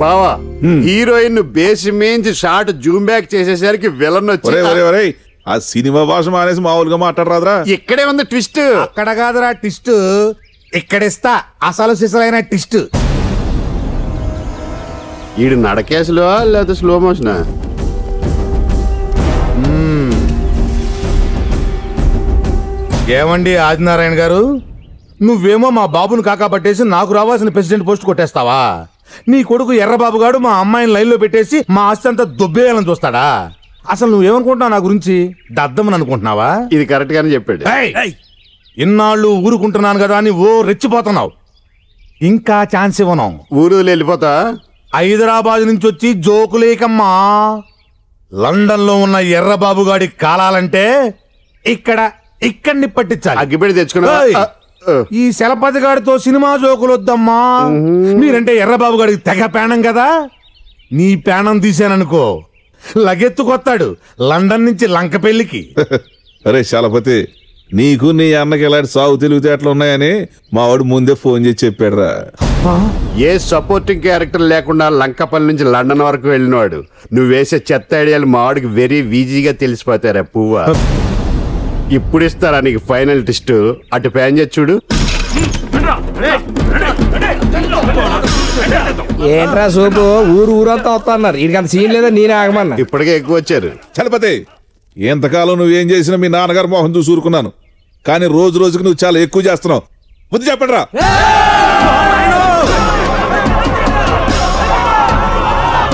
బావా హీరోయిన్ బేసి మించి షార్ట్ జూమ్ బ్యాక్ చేసేసరికి విలన్ వచ్చి ఆ సినిమా భాష మానేసి మామూలుగా మాట్లాడరాదురా. ఇక్కడే ఉంది ట్విస్ట్. అక్కడ కాదురా ట్విస్ట్, ఇక్కడిస్తా అసలు సిసలైన ట్విస్ట్. ఈడు నడకేసులో లేదా స్లో మోషనా? ఏమండి ఆదినారాయణ గారు, నువ్వేమో మా బాబును కాకాపట్టేసి నాకు రావాల్సిన ప్రెసిడెంట్ పోస్ట్ కొట్టేస్తావా? నీ కొడుకు ఎర్రబాబు గారు మా అమ్మాయిని లైన్లో పెట్టేసి మా ఆస్తి అంతా దొబ్బేయాలని చూస్తాడా? అసలు నువ్వేమనుకుంటున్నావు నా గురించి? దద్దమని అనుకుంటున్నావా? ఇది కరెక్ట్ గానే చెప్పాడు. ఇన్నాళ్ళు ఊరుకుంటున్నాను కదా అని ఓ రెచ్చిపోతున్నావు. ఇంకా ఛాన్స్ ఇవ్వను. ఊరు వెళ్ళిపోతా. హైదరాబాద్ నుంచి వచ్చి జోకులేకమ్మా. లండన్ లో ఉన్న ఎర్రబాబు గాడి కాలాలంటే ఇక్కడిని పట్టించాలి. అగ్గిపెట్టి తెచ్చుకున్నా. ఈ శలపతి గాడితో సినిమా జోకులు వద్దమ్మా. మీరంటే ఎర్రబాబు గాడికి తెగ పేణం కదా. నీ పేణం తీశాననుకో లగెత్తుకొస్తాడు లండన్ నుంచి లంక పెళ్లికి. అరే శలపతి, నీకు నీ అన్నకి ఎలాంటి సాగు తెలివితేటలు ఉన్నాయని మా వాడు ముందే ఫోన్ చేసి చెప్పాడురా. ఏ సపోర్టింగ్ క్యారెక్టర్ లేకుండా లంకపల్లి నుంచి లండన్ వరకు వెళ్ళినవాడు. నువ్వు వేసే చెత్త ఐడియాలు మా వాడికి వెరీ ఈజీగా తెలిసిపోతారా పువ్వా. ఇప్పుడు ఇస్తారా నీకు ఫైనల్ టెస్ట్? అటు ప్యాన్ చేసి చూడు. ఏంట్రా సూపు ఊరంతా వస్తున్నారు. వీడికి అంత సీన్ లేదా, నేనే ఆగమన్నా. ఇప్పటికే ఎక్కువ వచ్చారు. చలపతి, ఎంతకాలం నువ్వేం చేసినా మీ నాన్నగారు మోహన్ చూసి ఊరుకున్నాను, కానీ రోజు రోజుకి నువ్వు చాలా ఎక్కువ చేస్తున్నావు. బుద్ధి చెప్పండి రా.